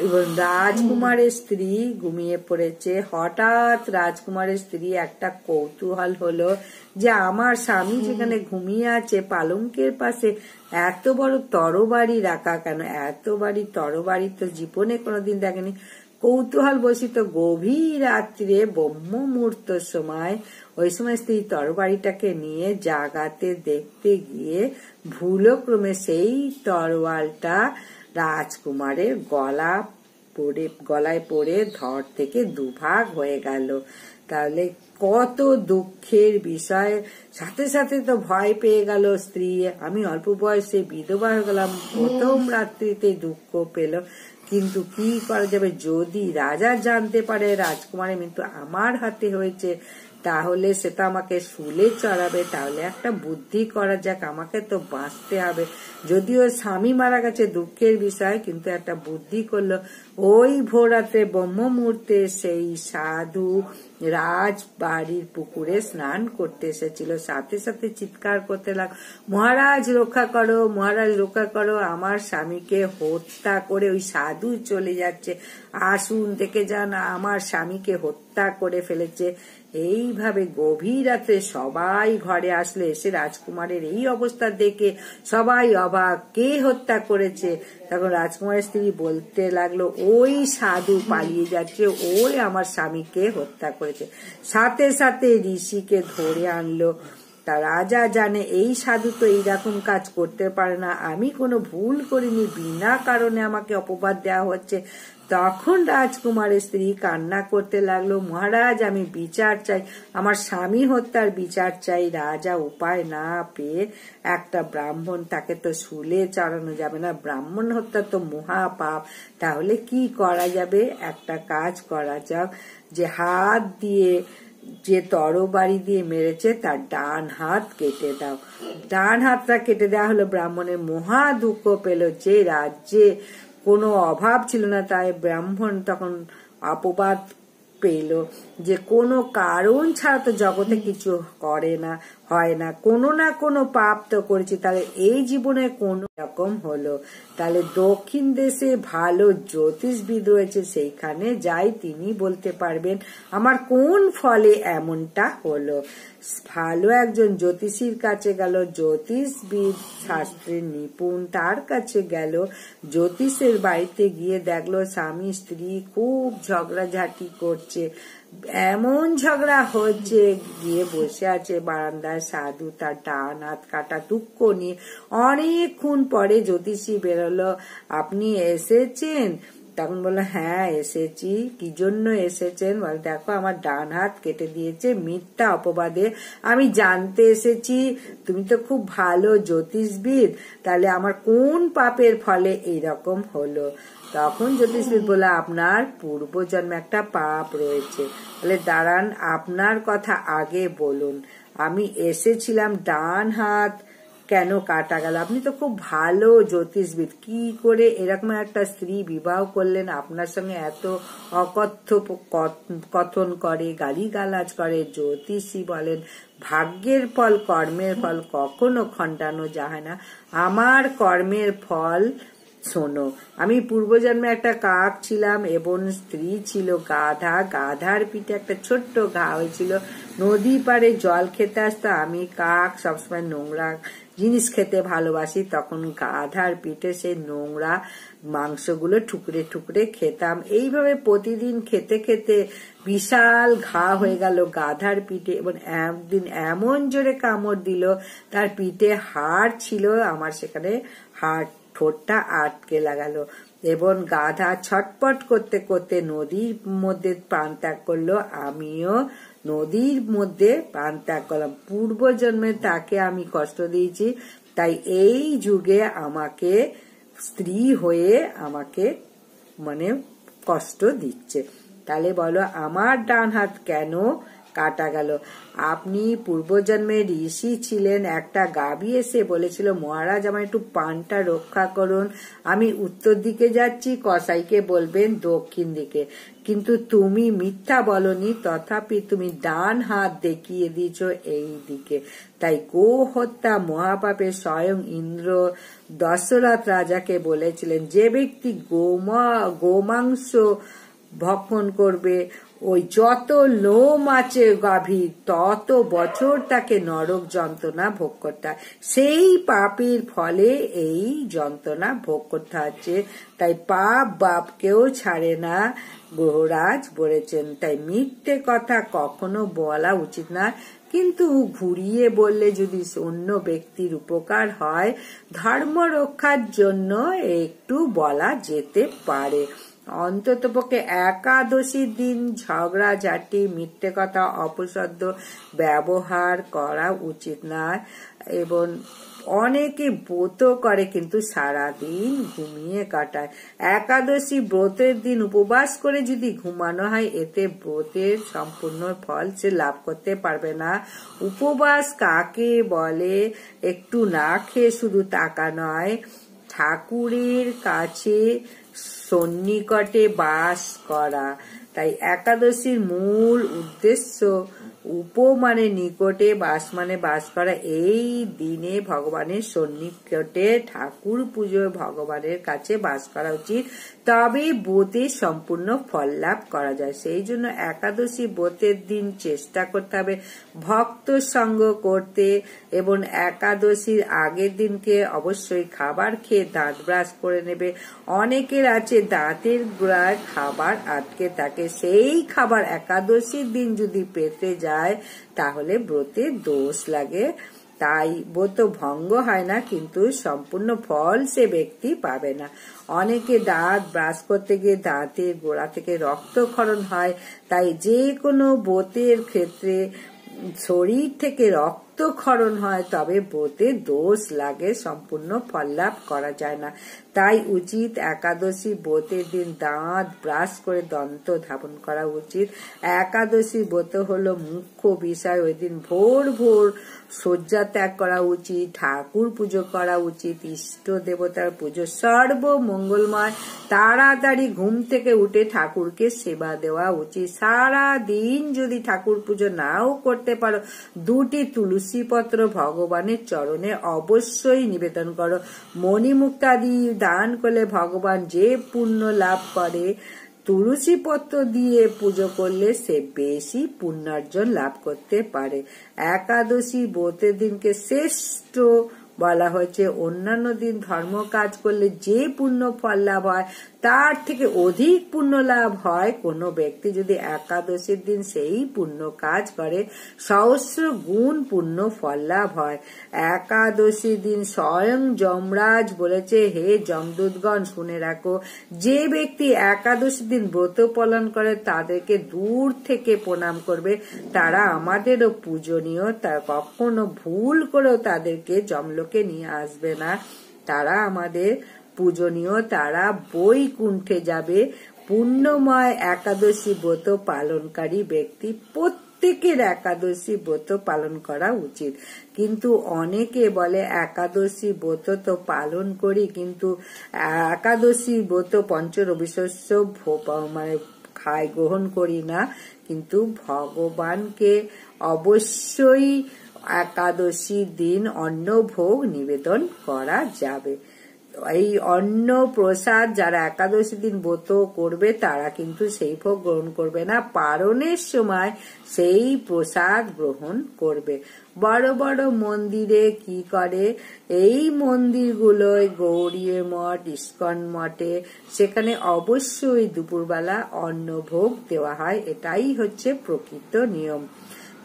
এবং রাজকুমারের স্ত্রী ঘুমিয়ে পড়েছে। হঠাৎ রাজকুমারের স্ত্রী একটা কৌতূহল হলো যে আমার স্বামী যেখানে ঘুমিয়ে আছে পালঙ্কের পাশে এত বড় তরবারি রাখা কেন? এত বাড়ি তরবারি তো জীবনে কোনোদিন দেখেনি। কৌতূহল বসিত গভীর রাত্রে ব্রহ্ম মুহূর্তের সময়, ওই সময় স্ত্রী তরবারিটাকে নিয়ে জাগাতে দেখতে গিয়ে ভুলক্রমে সেই তরোয়ালটা রাজকুমারের গলায় পড়ে ধর থেকে দুভাগ হয়ে গেল। তাহলে কত দুঃখের বিষয়। সাথে সাথে তো ভয় পেয়ে গেল স্ত্রী। আমি অল্প বয়সে বিধবা হয়ে গেলাম, প্রথম রাত্রিতে দুঃখ পেল। কিন্তু কি করা যাবে? যদি রাজা জানতে পারে রাজকুমারের মৃত্যু আমার হাতে হয়েছে, তাহলে সেটা আমাকে শুলে চড়াবে। তাহলে একটা বুদ্ধি করা যাক, আমাকে তো বাঁচতে হবে। যদিও স্বামী মারা গেছে, দুঃখের বিষয়, কিন্তু একটা বুদ্ধি করলো। ওই ভোররাত্রে ব্রহ্ম মুহূর্তে সেই সাধু রাজবাড়ির পুকুরে স্নান করতে এসেছিল। সাথে সাথে চিৎকার করতে লাগলো, মহারাজ রক্ষা করো, মহারাজ রক্ষা করো, আমার স্বামীকে হত্যা করে ওই সাধু চলে যাচ্ছে, আসুন দেখে যান, আমার স্বামীকে হত্যা করে ফেলেছে। এইভাবে গভীর রাতে সবাই ঘরে আসলে, এসে রাজকুমারের এই অবস্থা দেখে সবাই অবাক, কে হত্যা করেছে? তখন রাজকুমারের স্ত্রী বলতে লাগলো, ওই সাধু পালিয়ে যাচ্ছে, ওই আমার স্বামীকে হত্যা করেছে। সাথে সাথে ঋষিকে ধরে আনলো। তা রাজা জানে এই সাধু তো এইরকম কাজ করতে পারে না, আমি কোনো ভুল করিনি, বিনা কারণে আমাকে অপবাদ দেওয়া হচ্ছে। তখন রাজকুমারের স্ত্রী কান্না করতে লাগলো, মহারাজ আমি বিচার চাই, আমার স্বামী হত্যার বিচার চাই। রাজা উপায় না পেয়ে, একটা ব্রাহ্মণ, তাকে তো শুলে চড়ানো যাবে না, ব্রাহ্মণ হত্যা তো মহাপাপ, তাহলে কি করা যাবে? একটা কাজ করা যাক, যে হাত দিয়ে, যে তরবারি দিয়ে মেরেছে তার ডান হাত কেটে দাও। ডান হাতটা কেটে দেওয়া হলো। ব্রাহ্মণের মহা দুঃখ পেল, যে রাজ্যে কোনো অভাব ছিল না, তাই ব্রাহ্মণ তখন অপবাদ পেল যে কোনো কারণ ছাড়া তো জগতে কিছু হয় না, কোনো না কোনো পাপ তো করেছি, তাহলে এই জীবনে কোনো রকম হলো। তাহলে দক্ষিণ দেশে ভালো জ্যোতিষবিদ রয়েছে, সেইখানে যাই, তিনি বলতে পারবেন আমার কোন ফলে এমনটা হলো। ভালো একজন জ্যোতিষীর কাছে গেল, জ্যোতিষবিদ শাস্ত্রের নিপুণ, তার কাছে গেল। জ্যোতিষের বাড়িতে গিয়ে দেখলো স্বামী স্ত্রী খুব ঝগড়াঝাটি করছে, এমন ঝগড়া হচ্ছে, গিয়ে বসে আছে বারান্দায় সাধু, তার ডান হাত কাটা, দুঃখ নিয়ে। অনেকক্ষণ পরে জ্যোতিষী বেরোলো, আপনি এসেছেন? তখন বললো, হ্যাঁ এসেছি। কি জন্য এসেছেন? বলে, দেখো আমার ডান হাত কেটে দিয়েছে মিথ্যা অপবাদে, আমি জানতে এসেছি তুমি তো খুব ভালো জ্যোতিষবিদ, তাহলে আমার কোন পাপের ফলে এইরকম হলো? তখন জ্যোতিষবিদ বলে, আপনার পূর্বজন্মে একটা পাপ রয়েছে। বলে, দাঁড়ান, আপনার কথা আগে বলুন, আমি এসেছিলাম, ডান হাত কেন কাটা গেল? আপনি তো খুব ভালো জ্যোতিষবিদ, কি করে এরকম একটা স্ত্রী বিবাহ করলেন? আপনার সঙ্গে এত কথন করে, গালিগালাজ করে। জ্যোতিষী বলেন, ভাগ্যের ফল, কর্মের ফল কখনো খণ্ডানো যায় না। আমার কর্মের ফল শোনো, আমি পূর্বজন্মে একটা কাক ছিলাম এবং স্ত্রী ছিল গাধা। গাধার পিঠে একটা ছোট্ট ঘা হয়েছিল। নদী পাড়ে জল খেতে আসতো আমি। কাক সবসময় নোংরা জিনিস খেতে ভালোবাসি, তখন গাধার পিঠে সেই নোংরা মাংসগুলো টুকরে টুকরে খেতাম। এইভাবে প্রতিদিন খেতে খেতে বিশাল ঘা হয়ে গেল গাধার পিঠে, এবং একদিন এমন জোরে কামড় দিল, তার পিঠে হাড় ছিল, আমার সেখানে হাড় ঠোঁটটা আটকে লাগালো, এবং গাধা ছটপট করতে করতে নদীর মধ্যে প্রাণ ত্যাগ করলো। আমিও নদীর মধ্যে প্রাণ ত্যাগ করলাম। পূর্বজন্মে তাকে আমি কষ্ট দিয়েছি, তাই এই যুগে আমাকে স্ত্রী হয়ে আমাকে কষ্ট দিচ্ছে। তাহলে বলো আমার ডান হাত কেন কাটা গেল? আপনি পূর্বজন্মে ঋষি ছিলেন। একটা গাভী এসে বলেছিল, মহারাজ আমার একটু পানটা রক্ষা করুন, আমি উত্তর দিকে যাচ্ছি, কসাইকে বলবেন দক্ষিণ দিকে। কিন্তু তুমি মিথ্যা বলনি, তথাপি তুমি ডান হাত দেখিয়ে দিয়েছ এই দিকে। তাই গো হত্যা মহাপাপে স্বয়ং ইন্দ্র দশরথ রাজাকে বলেছিলেন, যে ব্যক্তি গোমাংস ভক্ষণ করবে, ওই যত লোম আছে গাভীর তত বছর তাকে নরক যন্ত্রণা ভোগ করতে হয়। সেই পাপের ফলে এই যন্ত্রণা ভোগ করতে হচ্ছে। তাই পাপ বাপকেও ছাড়ে না, গ্রহরাজ বলেছেন। তাই মিথ্যে কথা কখনো বলা উচিত না, কিন্তু ঘুরিয়ে বললে যদি অন্য ব্যক্তির উপকার হয়, ধর্ম রক্ষার জন্য একটু বলা যেতে পারে। অন্ততপক্ষে একাদশীর দিন ঝগড়াঝাটি, মিথ্যে কথা, অপশব্দ ব্যবহার করা উচিত না। এবং অনেকে ব্রত করে কিন্তু সারাদিন ঘুমিয়ে কাটায়। একাদশী ব্রতের দিন উপবাস করে যদি ঘুমানো হয়, এতে ব্রতের সম্পূর্ণ ফল সে লাভ করতে পারবে না। উপবাস কাকে বলে? একটু না খেয়ে শুধু টাকা নয়, ঠাকুরের কাছে সন্নিকটে বাস করা। তাই একাদশীর মূল উদ্দেশ্য নিকটে বাস করা। এই দিনে ভগবানের সন্নিকটে ঠাকুর পুজো, ভগবানের কাছে বাস করা উচিত, তবে ব্রতের সম্পূর্ণ ফল লাভ করা যায়। সেই জন্য একাদশী ব্রতের দিন চেষ্টা করতে হবে ভক্ত সঙ্গ করতে, এবং একাদশীর আগের দিনকে অবশ্যই খাবার খেয়ে দাঁত ব্রাশ করে নেবে। অনেকের আছে দাঁতের গোড়ায় খাবার আটকে থাকে, সেই খাবার একাদশীর দিন যদি পেতে যায় তাহলে ব্রতে দোষ লাগে। তাই ব্রত ভঙ্গ হয় না, কিন্তু সম্পূর্ণ ফল সে ব্যক্তি পাবে না। অনেকে দাঁত ব্রাশ করতে গিয়ে দাঁতের গোড়া থেকে রক্তক্ষরণ হয়। তাই যে কোনো ব্রতের ক্ষেত্রে শরীর থেকে রক্তক্ষরণ হয়, তবে ব্রতে দোষ লাগে, সম্পূর্ণ ফল লাভ করা যায় না। তাই উচিত একাদশী ব্রতের দিন দাঁত ব্রাশ করে দন্ত ধাবন করা উচিত। একাদশী ব্রত হলো মুখ্য বিষয়। ওই দিন ভোর ভোর শয্যা ত্যাগ করা উচিত, ঠাকুর পুজো করা উচিত, ইষ্ট দেবতার পুজো সর্বমঙ্গলময়। তাড়াতাড়ি ঘুম থেকে উঠে ঠাকুরকে সেবা দেওয়া উচিত। সারা দিন যদি ঠাকুর পুজো নাও করতে পারো, 2টি তুলসী পত্র ভগবানের চরণে অবশ্যই নিবেদন করো। মণিমুক্তাদি দান করলে ভগবান যে পুণ্য লাভ করে, তুলসী পত্র দিয়ে পুজো করলে সে বেশি পুণ্যার্জন লাভ করতে পারে। একাদশী ব্রতের দিনকে শ্রেষ্ঠ বলা হয়েছে। অন্যান্য দিন ধর্ম কাজ করলে যে পুণ্য ফল লাভ হয়, তার থেকে অধিক পুণ্য লাভ হয় কোনো ব্যক্তি যদি একাদশীর দিন সেই পুণ্য কাজ করে, সহস্র গুণ পুণ্য ফল লাভ হয়। একাদশীর দিন স্বয়ং যমরাজ বলেছে, হে যমদূতগণ শুনে রাখো, যে ব্যক্তি একাদশীর দিন ব্রত পালন করে তাদেরকে দূর থেকে প্রণাম করবে, তারা আমাদেরও পূজনীয়। তারা কখনো ভুল করেও তাদেরকে যমলোকে নিয়ে আসবে না, তারা আমাদের পূজনীয়, তারা বৈকুণ্ঠে যাবে। পুণ্যময় একাদশী ব্রত পালনকারী ব্যক্তি প্রত্যেকের একাদশী ব্রত পালন করা উচিত। কিন্তু অনেকে বলে একাদশী ব্রত তো পালন করি, কিন্তু একাদশী ব্রত পঞ্চরবিশস্য খাই গ্রহণ করি না। কিন্তু ভগবানকে অবশ্যই একাদশীর দিন অন্ন ভোগ নিবেদন করা যাবে। এই অন্ন প্রসাদ যারা একাদশী দিন ব্রত করবে তারা কিন্তু সেই ভোগ গ্রহণ করবে না, পারণের সময় সেই প্রসাদ গ্রহণ করবে। বড় বড় মন্দিরে কি করে, এই মন্দিরগুলোয় গৌরী মঠ, ইস্কন মঠে, সেখানে অবশ্যই দুপুরবেলা অন্ন ভোগ দেওয়া হয়, এটাই হচ্ছে প্রকৃত নিয়ম।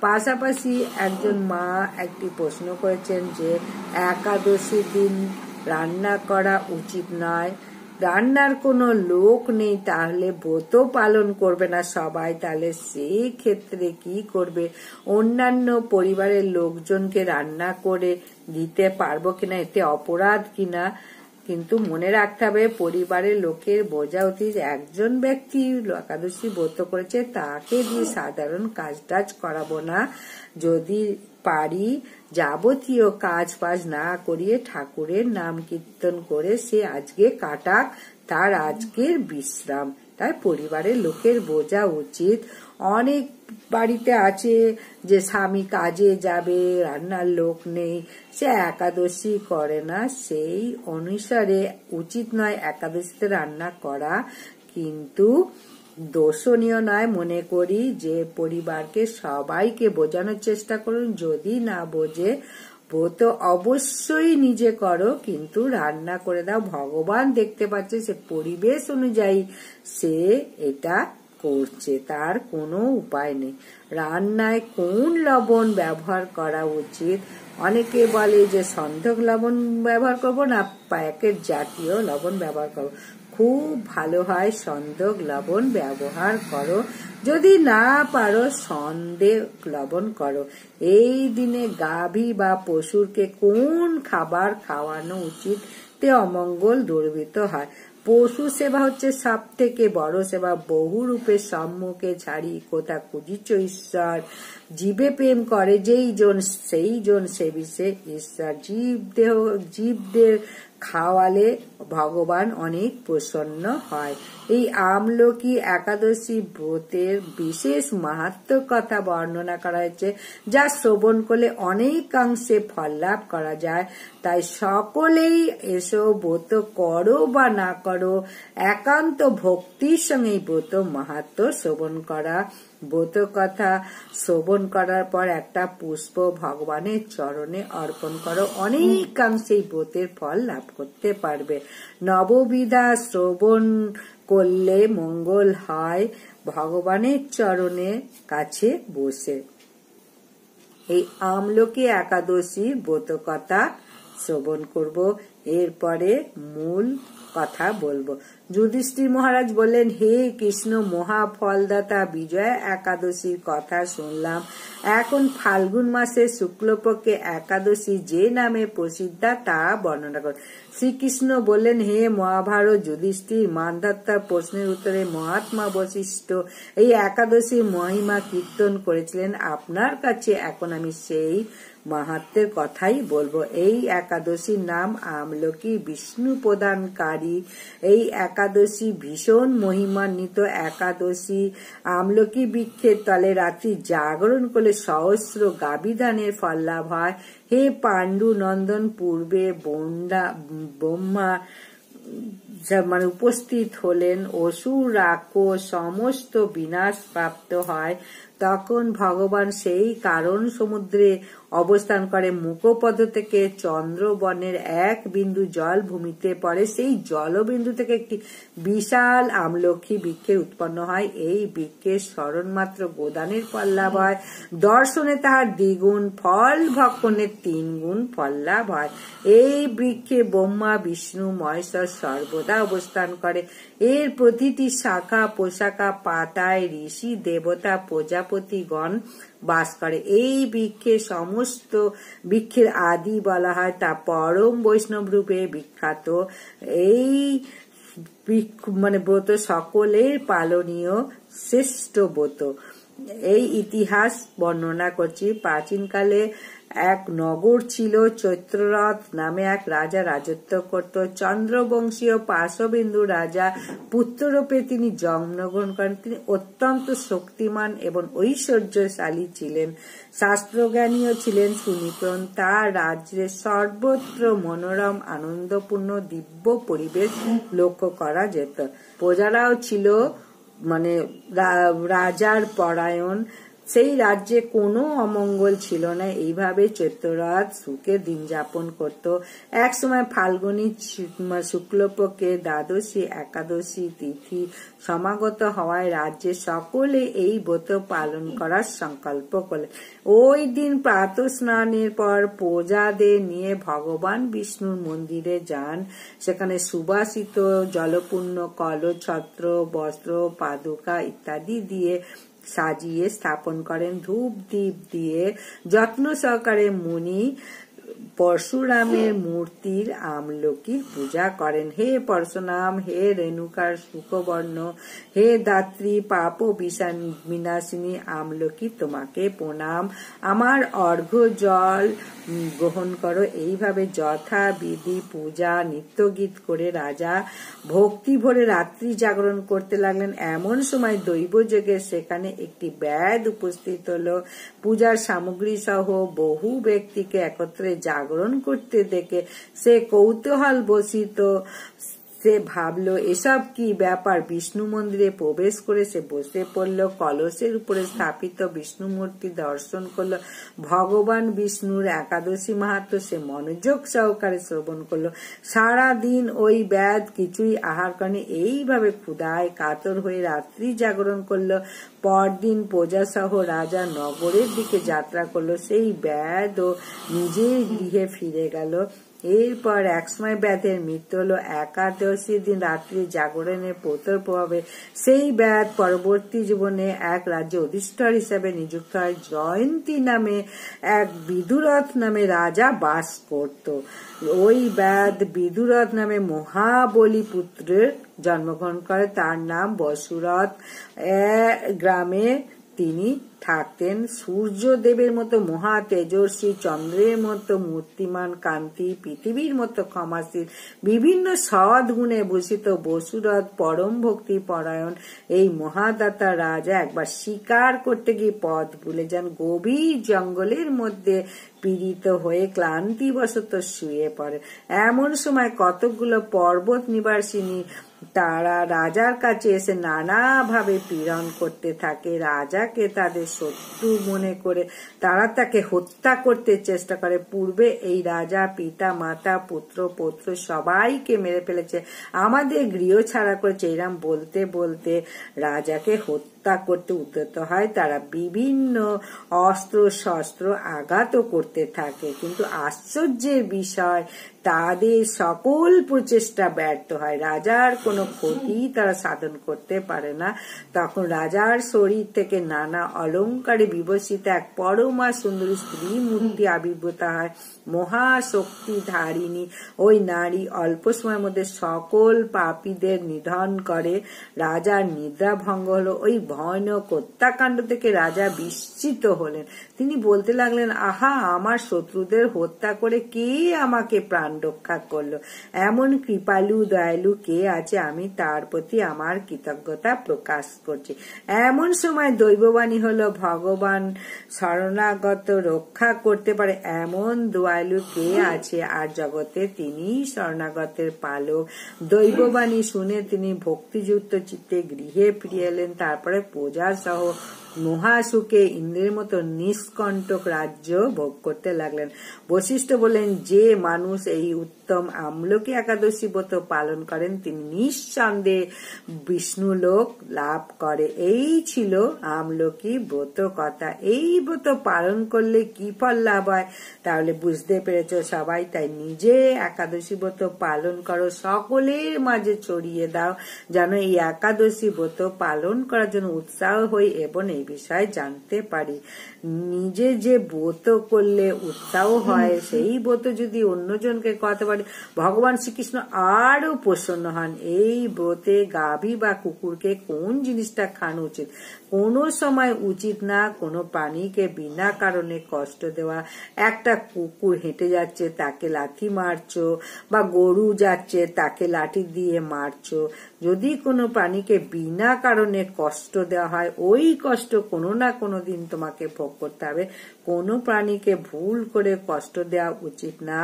পাশাপাশি একজন মা একটি প্রশ্ন করেছেন যে একাদশী দিন রান্না করা উচিত নয়, রান্নার কোনো লোক নেই, তাহলে ব্রত পালন করবে না সবাই, তাহলে সেই ক্ষেত্রে কি করবে? অন্যান্য পরিবারের লোকজনকে রান্না করে দিতে পারবো কিনা, এতে অপরাধ কিনা? কিন্তু মনে রাখতে হবে পরিবারের লোকের বোঝা উচিত একজন ব্যক্তি একাদশী ব্রত করেছে তাকে দিয়ে সাধারণ কাজ টাজ করাবো না, যদি পারি যাবতীয় কাজ বাজ না করিয়ে ঠাকুরের নাম কীর্তন করে সে আজকে কাটাক, তার আজকের বিশ্রাম। তাই পরিবারের লোকের বোঝা উচিত। অনেক বাড়িতে আছে যে স্বামী কাজে যাবে, রান্নার লোক নেই, সে একাদশী করে না, সেই অনুসারে উচিত নয় একাদশীতে রান্না করা, কিন্তু দোষণীয় নয়। মনে করি যে পরিবারকে সবাইকে বোঝানোর চেষ্টা করুন, যদি না বোঝে ব্রত অবশ্যই নিজে করো, কিন্তু রান্না করে দাও। ভগবান দেখতে পাচ্ছে সে পরিবেশ অনুযায়ী সে এটা করছে, তার কোনো উপায় নেই। রান্নায় কোন লবণ ব্যবহার করা উচিত? অনেকে বলে যে সন্ধক লবণ ব্যবহার করব না প্যাকেট জাতীয় লবণ ব্যবহার করব। খুব ভালো হয় সন্ধক লবণ ব্যবহার করো, যদি না পারো সন্দেহ লবণ করো। এই দিনে গাভী বা পশুরকে কোন খাবার খাওয়ানো উচিত? তে অমঙ্গল দুর্বৃত হয়। পশু সেবা হচ্ছে সব থেকে বড় সেবা, বহু রূপে সম্মুখে ছাড়ি কোথা খুঁজিছ ঈশ্বর, জীবে প্রেম করে যেই জন সেই জন সেবিছে ঈশ্বর। জীবদের খাওয়ালে ভগবান অনেক প্রসন্ন হয়। এই আমলকি একাদশী ব্রতের বিশেষ মাহাত্ম্য কথা বর্ণনা করা হয়েছে, যা শ্রবণ করলে অনেকাংশে ফল লাভ করা যায়। তাই সকলেই এসো ব্রত করো বা না করো, একান্ত ভক্তির সঙ্গে এই ব্রত মাহাত্ম্য শ্রবণ করা। ব্রত কথা শ্রবণ করার পর একটা পুষ্প ভগবানের চরণে অর্পণ করো, অনেকাংশে এই ব্রতের ফল লাভ করতে পারবে। নববিধা শ্রবণ করলে মঙ্গল হয় ভগবানের চরণে কাছে বসে। এই আমলকি একাদশীর ব্রত কথা শ্রবণ করব, এরপরে মূল কথা বলবো। যুধিষ্ঠির মহারাজ বললেন, হে কৃষ্ণ, মহাফলদাতা বিজয়া একাদশীর কথা শুনলাম, এখন ফাল্গুন মাসের শুক্লপক্ষে একাদশী যে নামে প্রসিদ্ধা তা বর্ণনা কর। শ্রীকৃষ্ণ বললেন, হে মহাভারত যুধিষ্ঠির, মান্ধাতার প্রশ্নের উত্তরে মহাত্মা বশিষ্ঠ এই একাদশীর মহিমা কীর্তন করেছিলেন, আপনার কাছে এখন আমি সেই মাহাত্ম্যের কথাই বলবো। এই একাদশীর নাম আমলকি, বিষ্ণু প্রদানকারী এই একাদশী ভীষণ মহিমান্বিত একাদশী। আমলকি বৃক্ষের তলে রাত্রি জাগরণ করলে সহস্র গাবিধানের ফল লাভ হয়। হে পাণ্ডু নন্দন, পূর্বে ব্রহ্মা উপস্থিত হলেন, অসুর রাক্ষস সমস্ত বিনাশ প্রাপ্ত হয়, তখন ভগবান সেই কারণ সমুদ্রে অবস্থান করে। মুখপদ থেকে চন্দ্রবনের এক বিন্দু জল ভূমিতে পড়ে, সেই জলবিন্দু থেকে একটি বিশাল আমলকি বৃক্ষের উৎপন্ন হয়। এই বৃক্ষের স্মরণ মাত্র গোদানের ফল লাভ হয়, দর্শনে তাহার দ্বিগুণ ফল, ভক্ষণে 3 গুণ ফল লাভ হয়। এই বৃক্ষে ব্রহ্মা বিষ্ণু মহেশ্বর সর্বদা অবস্থান করে। এর প্রতিটি শাখা পোশাখা পাতায় ঋষি দেবতা প্রজাপতিগণ বাস করে। এই বৃক্ষের সমস্ত বৃক্ষের আদি বলা হয়, তা পরম বৈষ্ণব রূপে বিখ্যাত। এই ব্রত সকলের পালনীয় শ্রেষ্ঠ ব্রত। এই ইতিহাস বর্ণনা করছি। প্রাচীনকালে এক নগর ছিল, চৈত্ররথ নামে এক রাজা রাজত্ব করত। চন্দ্রবংশীয় পার্শ্ববিন্দু রাজা পুত্ররূপে তিনি জন্মগ্রহণ করেন। তিনি অত্যন্ত শক্তিমান এবং ঐশ্বর্যশালী ছিলেন, শাস্ত্রজ্ঞানীও ছিলেন সুনিপুণ। তার রাজ্যে সর্বত্র মনোরম আনন্দপূর্ণ দিব্য পরিবেশ লক্ষ্য করা যেত। প্রজারাও ছিল রাজার পরায়ণ। সেই রাজ্যে কোনো অমঙ্গল ছিল না। এইভাবে চৈত্ররথ সুখে দিন যাপন করত। এক সময় ফাল্গুনী শুক্লপক্ষে দ্বাদশী একাদশী তিথি সমাগত হওয়ায় রাজ্যে সকলে এই ব্রত পালন করার সংকল্প করলেন। ওই দিন প্রাতঃ স্নানের পর প্রজাদের নিয়ে ভগবান বিষ্ণুর মন্দিরে যান। সেখানে সুবাসিত জলপূর্ণ কলস, ছত্র, বস্ত্র, পাদুকা ইত্যাদি দিয়ে সাজিয়ে স্থাপন করেন। ধূপ দীপ দিয়ে যত্ন সহকারে মুনি পরশুরামের মূর্তির আমলকির পূজা করেন। হে পরশুরাম, হে রেণুকার সুখবর্ণ, হে দাত্রী পাপ বিনাশিনী আমলকি, তোমাকে প্রণাম। আমার অর্ঘ্য জল গ্রহণ করো। এইভাবে যথাবিধি পূজা নিত্যগীত করে রাজা ভক্তি ভরে রাত্রি জাগরণ করতে লাগলেন। এমন সময় দৈবযোগে সেখানে একটি ব্যাধ উপস্থিত হলো। পূজার সামগ্রী সহ বহু ব্যক্তিকে একত্রে জাগরণ করতে দেখে সে কৌতূহল বশিত। সে ভাবলো এসব কি ব্যাপার। বিষ্ণু মন্দিরে প্রবেশ করে সে বসে পড়ল। কলসের উপরে স্থাপিত বিষ্ণু মূর্তি দর্শন করলো। ভগবান বিষ্ণুর একাদশী মাহাত্ম্য সে মনোযোগ সহকারে শ্রবণ করলো। সারাদিন ওই ব্যাধ কিছুই আহার করেনি। এইভাবে ক্ষুধায় কাতর হয়ে রাত্রি জাগরণ করলো। পরদিন প্রজা সহ রাজা নগরের দিকে যাত্রা করলো। সেই ব্যাধ ও নিজের গৃহে ফিরে গেল। এরপর একসময় ব্যাধের মৃত্যু হলো। একাদশী দিন রাত্রি জাগরণের প্রভাবে সেই ব্যাধ পরবর্তী জীবনে এক রাজ্যে অধিষ্ঠান হিসেবে নিযুক্ত হয়। জয়ন্তী নামে এক বিদুরথ নামে রাজা বাস করত। ওই ব্যাধ বিদুরথ নামে মহাবলী পুত্রের জন্মগ্রহণ করে। তার নাম বসুরথ। গ্রামে তিনি থাকতেন। সূর্যদেবের মতো মহা তেজস্বী, চন্দ্রের মতো মূর্তিমান কান্তি, পৃথিবীর মতো ক্ষমাশীল, বিভিন্ন সদ্গুণে ভূষিত বসুরথ পরম ভক্তি পরায়ণ এই মহাদাতা রাজা একবার শিকার করতে গিয়ে পথ ভুলে যান। গভীর জঙ্গলের মধ্যে পীড়িত হয়ে ক্লান্তিবশত শুয়ে পড়ে। এমন সময় কতকগুলো পর্বত নিবাসিনী তারা রাজার কাছে এসে নানাভাবে পীড়ন করতে থাকে। রাজাকে তাদের শত্রু মনে করে তারা তাকে হত্যা করতে চেষ্টা করে। পূর্বে এই রাজা পিতা মাতা পুত্র পৌত্র সবাইকে মেরে ফেলেছে, আমাদের গৃহ ছাড়া করেছে। এরম বলতে বলতে রাজাকে হত্যা করতে উদ্যত হয়। তারা বিভিন্ন অস্ত্র শস্ত্র আঘাতও করতে থাকে, কিন্তু আশ্চর্যের বিষয় তাদের সকল প্রচেষ্টা ব্যর্থ হয়। রাজার কোনো ক্ষতি তারা সাধন করতে পারে না। তখন রাজার শরীর থেকে নানা অলঙ্কারে বিভূষিত এক পরমা সুন্দরী স্ত্রী মূর্তি আবির্ভূত হয়। মহাশক্তি ধারিণী ওই নারী অল্প সময়ের মধ্যে সকল পাপীদের নিধন করে। রাজার নিদ্রা ভঙ্গ হলো। ওই ভয়ানক হত্যাকাণ্ড থেকে রাজা বিস্মিত হলেন। তিনি বলতে লাগলেন, আহা, আমার শত্রুদের হত্যা করে কে আমাকে প্রাণ রক্ষা করলো? এমন কৃপালু দয়ালু কে আছে? আমি তার প্রতি আমার কৃতজ্ঞতা প্রকাশ করছি। এমন সময় দৈববাণী হলো, ভগবান শরণাগত রক্ষা করতে পারে এমন দয়ালু কে আছে আর জগতে? তিনি শরণাগতের পালক। দৈববাণী শুনে তিনি ভক্তিযুক্ত চিত্তে গৃহে ফিরে এলেন। তারপরে প্রজা সহ মহাসুখে ইন্দ্রের মতো নিষ্কণ্টক রাজ্য ভোগ করতে লাগলেন। বশিষ্ঠ বললেন, যে মানুষ এই উত্তম আমলকি একাদশী ব্রত পালন করেন তিনি নিঃসন্দেহে বিষ্ণুলোক লাভ করে। এই ছিল আমলকি ব্রত কথা। এই ব্রত পালন করলে কি ফল লাভ হয় তাহলে বুঝতে পেরেছ সবাই। তাই নিজে একাদশী ব্রত পালন করো, সকলের মাঝে ছড়িয়ে দাও, যেন এই একাদশী ব্রত পালন করার জন্য উৎসাহ হই এবং এই বিষয়ে জানতে পারি। নিজে যে ব্রত করলে উৎসাহ হয়, সেই ব্রত যদি অন্যজনকে কথা করে ভগবান শ্রীকৃষ্ণ আরো প্রসন্ন হন। এই ব্রতে গাভী বা কুকুরকে কোন জিনিসটা খাওয়ানো উচিত? কোনো সময় উচিত না কোনো প্রাণীকে বিনা কারণে কষ্ট দেওয়া। একটা কুকুর হেঁটে যাচ্ছে তাকে লাথি মারছো, বা গরু যাচ্ছে তাকে লাঠি দিয়ে মারছো। যদি কোনো প্রাণীকে বিনা কারণে কষ্ট দেওয়া হয়, ওই কষ্ট কোনো না কোনো দিন তোমাকে ভোগ করতে হবে। কোনো প্রাণীকে ভুল করে কষ্ট দেওয়া উচিত না।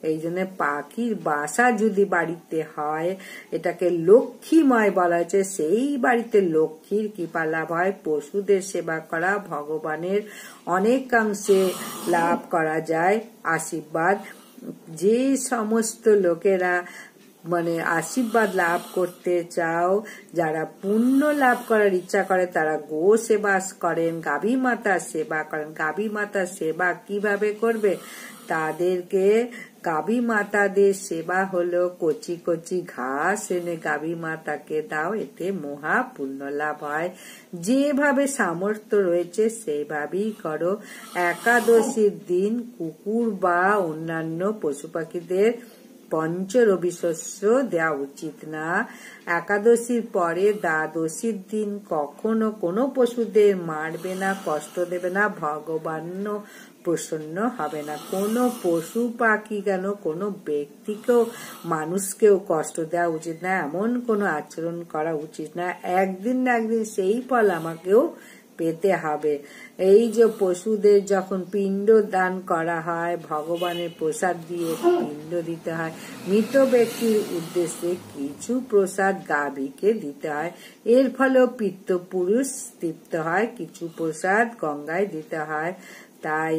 এই জন্য পাখির বাসা যদি বাড়িতে হয়, এটাকে লক্ষ্মীময় বলা হয়েছে। সেই বাড়িতে লক্ষ্মীর কৃপা লাভ হয়। পশুদের সেবা করা ভগবানের অনেকাংশে লাভ করা যায় আশীর্বাদ। যে সমস্ত লোকেরা আশীর্বাদ লাভ করতে চাও, যারা পুণ্য লাভ করার ইচ্ছা করে, তারা গো সেবা করেন, গাভী মাতার সেবা করেন। গাভী মাতার সেবা কিভাবে করবে? তাদেরকে গাভী মাতাদের সেবা হলো কচি কচি ঘাস এনে গাভী মাতাকে দাও, এতে মহা পুণ্য লাভ হয়। যেভাবে সামর্থ্য রয়েছে সেইভাবেই করো। একাদশীর দিন কুকুর বা অন্যান্য পশু পাখিদের পঞ্চরবি শস্য দেওয়া উচিত না। একাদশীর পরে দ্বাদশীর দিন কখনো কোনো পশুদের মারবে না, কষ্ট দেবে না, ভগবান প্রসন্ন হবে না। কোনো পশু পাখি কেন, কোনো ব্যক্তিকেও মানুষকেও কষ্ট দেওয়া উচিত না, এমন কোনো আচরণ করা উচিত না। একদিন না একদিন সেই ফল আমাকেও পেতে হবে। এই যে পশুদের যখন পিণ্ড দান করা হয়, ভগবানের প্রসাদ দিয়ে পিণ্ড দিতে হয়। মৃত ব্যক্তির উদ্দেশ্যে কিছু প্রসাদ গাভীকে দিতে হয়। এর ফলে পিতৃপুরুষ তৃপ্ত হয়। কিছু প্রসাদ গঙ্গায় দিতে হয়। তাই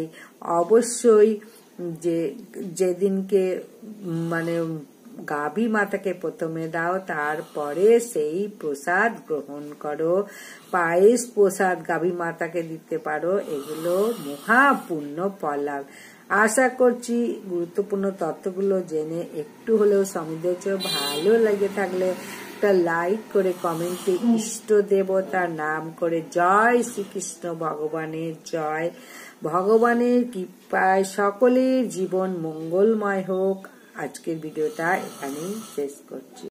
অবশ্যই যেদিনকে গাভী মাতাকে প্রথমে দাও, তারপরে সেই প্রসাদ গ্রহণ করো। পায়েস প্রসাদ গাভী মাতাকে দিতে পারো। এগুলো মহাপুণ্য ফল লাভ। আশা করছি গুরুত্বপূর্ণ তথ্যগুলো জেনে একটু হলেও সমৃদ্ধ। ভালো লাগে থাকলে একটা লাইক করে কমেন্টে ইষ্ট দেবতার নাম করে জয় শ্রীকৃষ্ণ ভগবানের জয়। ভগবানের কৃপায় সকলের জীবন মঙ্গলময় হোক। আজকের ভিডিওটা এখানেই শেষ করছি।